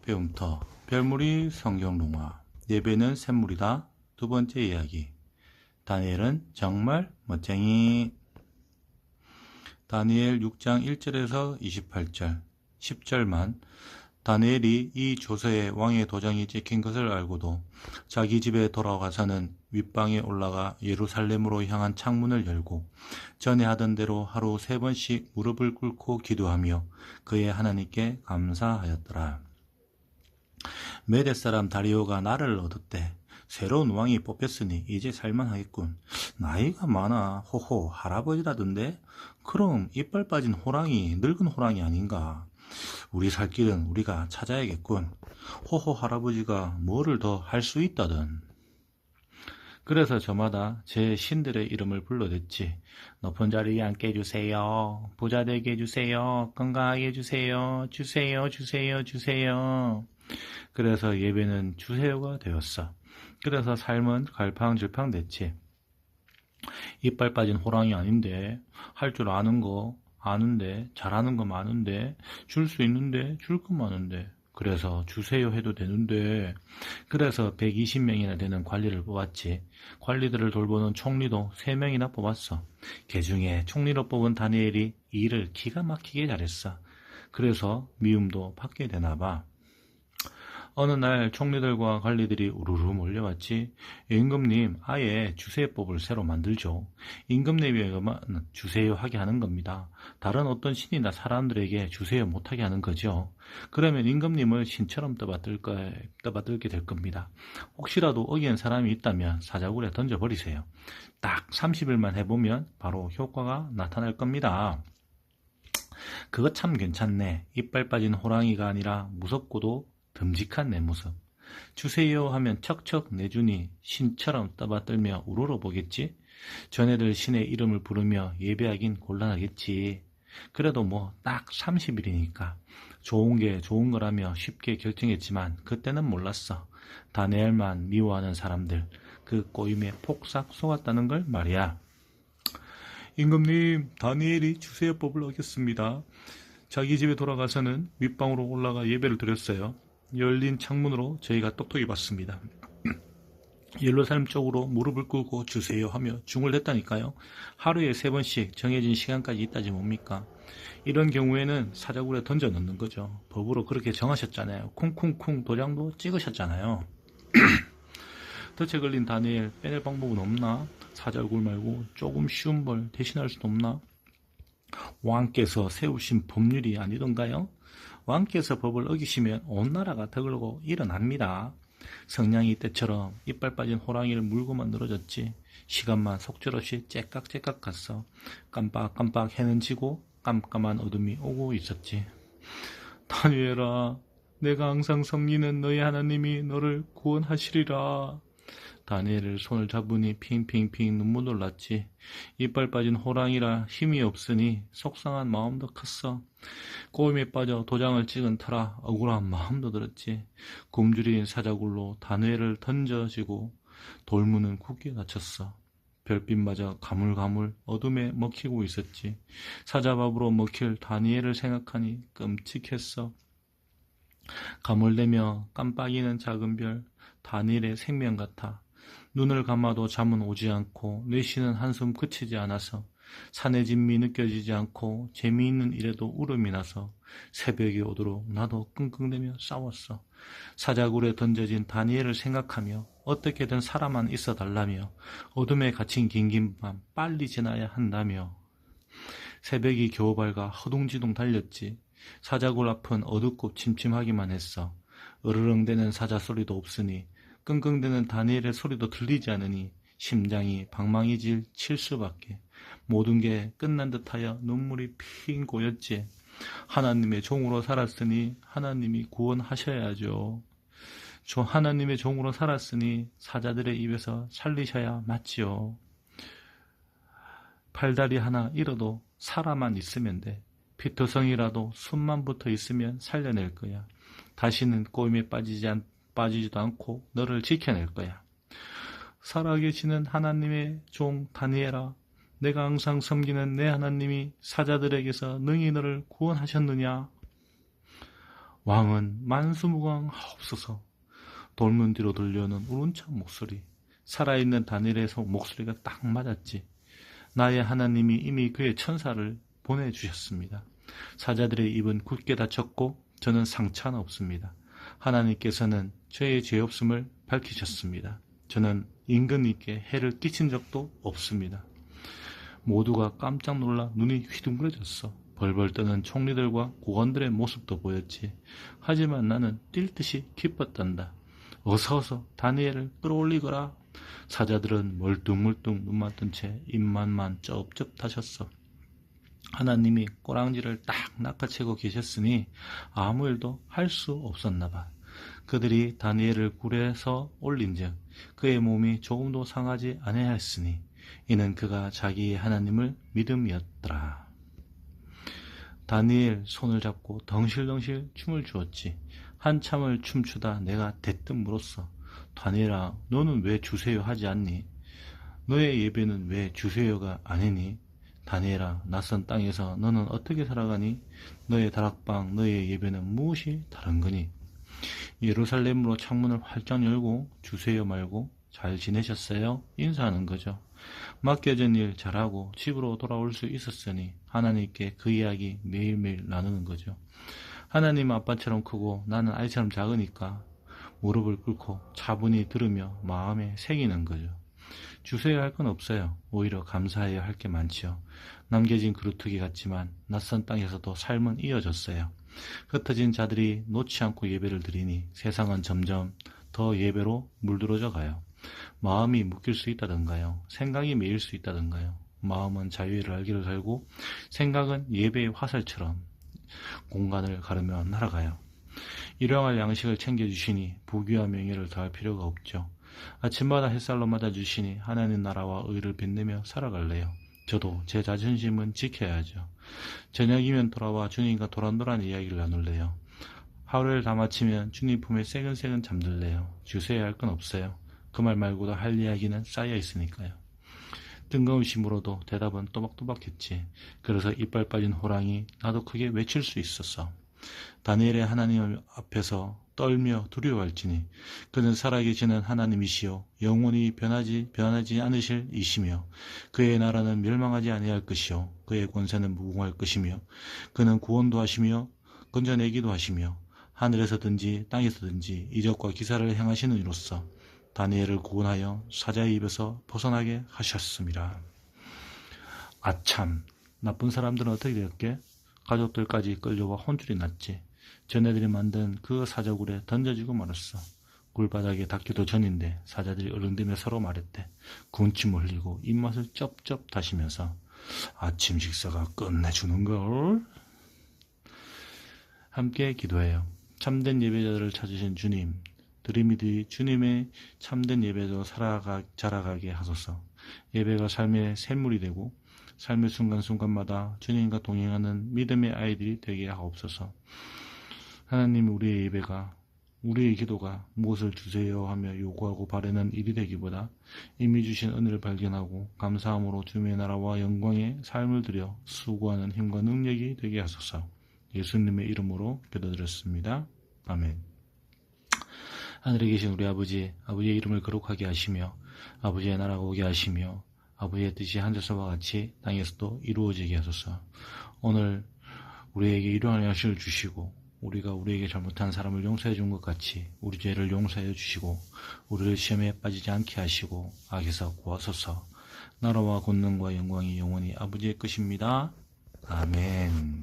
배움터 별무리 성경동화 예배는 샘물이다. 두 번째 이야기. 다니엘은 정말 멋쟁이. 다니엘 6장 1절에서 28절 10절만 다니엘이 이 조서에 왕의 도장이 찍힌 것을 알고도 자기 집에 돌아가서는 윗방에 올라가 예루살렘으로 향한 창문을 열고 전에 하던 대로 하루 3번씩 무릎을 꿇고 기도하며 그의 하나님께 감사하였더라. 메대 사람 다리오가 나를 얻었대. 새로운 왕이 뽑혔으니 이제 살만하겠군. 나이가 많아. 호호 할아버지라던데? 그럼 이빨 빠진 호랑이, 늙은 호랑이 아닌가? 우리 살 길은 우리가 찾아야겠군. 호호 할아버지가 뭐를 더 할 수 있다든. 그래서 저마다 제 신들의 이름을 불러댔지. 높은 자리에 앉게 해주세요. 부자 되게 해주세요. 건강하게 해주세요. 주세요, 주세요, 주세요. 그래서 예배는 주세요가 되었어. 그래서 삶은 갈팡질팡 됐지. 이빨 빠진 호랑이 아닌데, 할 줄 아는 거 아는데, 잘하는 거 많은데, 줄 수 있는데, 줄 거 많은데, 그래서 주세요 해도 되는데, 그래서 120명이나 되는 관리를 뽑았지. 관리들을 돌보는 총리도 3명이나 뽑았어. 그 중에 총리로 뽑은 다니엘이 일을 기가 막히게 잘했어. 그래서 미움도 받게 되나 봐. 어느 날 총리들과 관리들이 우르르 몰려왔지. 임금님, 아예 주세요법을 새로 만들죠. 임금님에게만 주세요 하게 하는 겁니다. 다른 어떤 신이나 사람들에게 주세요 못하게 하는 거죠. 그러면 임금님을 신처럼 떠받들게 될 겁니다. 혹시라도 어기는 사람이 있다면 사자굴에 던져버리세요. 딱 30일만 해보면 바로 효과가 나타날 겁니다. 그거 참 괜찮네. 이빨 빠진 호랑이가 아니라 무섭고도 듬직한 내 모습. 주세요 하면 척척 내주니 신처럼 떠받들며 우러러보겠지. 전애들 신의 이름을 부르며 예배하긴 곤란하겠지. 그래도 뭐 딱 30일이니까 좋은 게 좋은 거라며 쉽게 결정했지만 그때는 몰랐어. 다니엘만 미워하는 사람들 그 꼬임에 폭삭 속았다는 걸 말이야. 임금님, 다니엘이 주세요법을 어겼습니다. 자기 집에 돌아가서는 윗방으로 올라가 예배를 드렸어요. 열린 창문으로 저희가 똑똑히 봤습니다. 예루살렘 쪽으로 무릎을 꿇고 주세요 하며 중을 댔다니까요. 하루에 3번씩 정해진 시간까지 있다지 뭡니까? 이런 경우에는 사자굴에 던져 넣는 거죠. 법으로 그렇게 정하셨잖아요. 쿵쿵쿵 도장도 찍으셨잖아요. 덫에 걸린 다니엘 빼낼 방법은 없나? 사자굴 말고 조금 쉬운 벌 대신할 수는 없나? 왕께서 세우신 법률이 아니던가요? 왕께서 법을 어기시면 온 나라가 더 일어납니다. 성냥이 때처럼 이빨 빠진 호랑이를 물고만 늘어졌지. 시간만 속절없이 째깍째깍 갔어. 깜빡깜빡 해는 지고 깜깜한 어둠이 오고 있었지. 다니엘아, 내가 항상 섬기는 너희 하나님이 너를 구원하시리라. 다니엘을 손을 잡으니 핑핑핑 눈물 났지. 이빨 빠진 호랑이라 힘이 없으니 속상한 마음도 컸어. 꼬임에 빠져 도장을 찍은 터라 억울한 마음도 들었지. 굶주린 사자굴로 다니엘을 던져지고 돌문은 굳게 닫혔어. 별빛마저 가물가물 어둠에 먹히고 있었지. 사자밥으로 먹힐 다니엘을 생각하니 끔찍했어. 가물대며 깜빡이는 작은 별, 다니엘의 생명 같아. 눈을 감아도 잠은 오지 않고 뇌쉬는 한숨 그치지 않아서 산의 진미 느껴지지 않고 재미있는 일에도 울음이 나서 새벽이 오도록 나도 끙끙대며 싸웠어. 사자굴에 던져진 다니엘을 생각하며 어떻게든 살아만 있어 달라며 어둠에 갇힌 긴긴 밤 빨리 지나야 한다며 새벽이 겨우 밝아 허둥지둥 달렸지. 사자굴 앞은 어둡고 침침하기만 했어. 으르렁대는 사자 소리도 없으니 끙끙대는 다니엘의 소리도 들리지 않으니 심장이 방망이질 칠 수밖에. 모든 게 끝난 듯하여 눈물이 핑 고였지. 하나님의 종으로 살았으니 하나님이 구원하셔야죠. 하나님의 종으로 살았으니 사자들의 입에서 살리셔야 맞지요. 팔다리 하나 잃어도 살아만 있으면 돼. 피투성이라도 숨만 붙어 있으면 살려낼 거야. 다시는 꼬임에 빠지지도 않고 너를 지켜낼 거야. 살아계시는 하나님의 종 다니엘아, 내가 항상 섬기는 내 하나님이 사자들에게서 능히 너를 구원하셨느냐? 왕은 만수무강하옵소서. 돌문 뒤로 들려오는 우렁찬 목소리. 살아있는 다니엘의 목소리가 딱 맞았지. 나의 하나님이 이미 그의 천사를 보내주셨습니다. 사자들의 입은 굳게 닫혔고 저는 상처 하나 없습니다. 하나님께서는 저의 죄 없음을 밝히셨습니다. 저는 임금님께 해를 끼친 적도 없습니다. 모두가 깜짝 놀라 눈이 휘둥그레졌어. 벌벌 떠는 총리들과 국원들의 모습도 보였지. 하지만 나는 뛸 듯이 기뻤단다. 어서 다니엘을 끌어올리거라. 사자들은 멀뚱멀뚱 눈만 뜬 채 입만만 쩝쩝 다셨어. 하나님이 꼬랑지를 딱 낚아채고 계셨으니 아무 일도 할 수 없었나 봐. 그들이 다니엘을 굴에서 올린즉 그의 몸이 조금도 상하지 아니하였으니 이는 그가 자기의 하나님을 믿음이었더라. 다니엘 손을 잡고 덩실덩실 춤을 추었지. 한참을 춤추다 내가 대뜸 물었어. 다니엘아, 너는 왜 주세요 하지 않니? 너의 예배는 왜 주세요가 아니니? 다니엘아, 낯선 땅에서 너는 어떻게 살아가니? 너의 다락방, 너의 예배는 무엇이 다른 거니? 예루살렘으로 창문을 활짝 열고 주세요 말고 잘 지내셨어요? 인사하는 거죠. 맡겨진 일 잘하고 집으로 돌아올 수 있었으니 하나님께 그 이야기 매일매일 나누는 거죠. 하나님은 아빠처럼 크고 나는 아이처럼 작으니까 무릎을 꿇고 차분히 들으며 마음에 새기는 거죠. 주세요 할 건 없어요. 오히려 감사해야 할 게 많지요. 남겨진 그루터기 같지만 낯선 땅에서도 삶은 이어졌어요. 흩어진 자들이 놓지 않고 예배를 드리니 세상은 점점 더 예배로 물들어져 가요. 마음이 묶일 수 있다던가요. 생각이 매일 수 있다던가요. 마음은 자유를 알기로 살고 생각은 예배의 화살처럼 공간을 가르며 날아가요. 일용할 양식을 챙겨주시니 부귀와 명예를 더할 필요가 없죠. 아침마다 햇살로 맞아주시니 하나님 나라와 의를 빛내며 살아갈래요. 저도 제 자존심은 지켜야죠. 저녁이면 돌아와 주님과 도란도란 이야기를 나눌래요. 하루를 다 마치면 주님 품에 새근새근 잠들래요. 주세요 할 건 없어요. 그 말 말고도 할 이야기는 쌓여 있으니까요. 뜬금없이 물어도 대답은 또박또박했지. 그래서 이빨 빠진 호랑이 나도 크게 외칠 수 있었어. 다니엘의 하나님 앞에서 떨며 두려워할지니 그는 살아계시는 하나님이시요 영원히 변하지 않으실 이시며 그의 나라는 멸망하지 아니할 것이요 그의 권세는 무궁할 것이며 그는 구원도 하시며 건져내기도 하시며 하늘에서든지 땅에서든지 이적과 기사를 행하시는 이로써 다니엘을 구원하여 사자의 입에서 벗어나게 하셨습니다. 아참, 나쁜 사람들은 어떻게 되었게? 가족들까지 끌려와 혼쭐이 났지. 전애들이 만든 그 사자굴에 던져지고 말았어. 굴바닥에 닿기도 전인데 사자들이 어른되며 서로 말했대. 군침을 흘리고 입맛을 쩝쩝 다시면서 아침 식사가 끝내주는걸. 함께 기도해요. 참된 예배자들을 찾으신 주님, 드림이들이 주님의 참된 예배자로 자라가게 하소서. 예배가 삶의 샘물이 되고 삶의 순간순간마다 주님과 동행하는 믿음의 아이들이 되게 하옵소서. 하나님, 우리의 예배가, 우리의 기도가 무엇을 주세요 하며 요구하고 바라는 일이 되기보다 이미 주신 은혜를 발견하고 감사함으로 주님의 나라와 영광의 삶을 드려 수고하는 힘과 능력이 되게 하소서. 예수님의 이름으로 기도드렸습니다. 아멘. 하늘에 계신 우리 아버지, 아버지의 이름을 거룩하게 하시며 아버지의 나라가 오게 하시며 아버지의 뜻이 하늘에서와 같이 땅에서도 이루어지게 하소서. 오늘 우리에게 일용할 양식을 주시고 우리가 우리에게 잘못한 사람을 용서해 준 것 같이 우리 죄를 용서해 주시고 우리를 시험에 빠지지 않게 하시고 악에서 구하소서. 나라와 권능과 영광이 영원히 아버지의 것입니다. 아멘.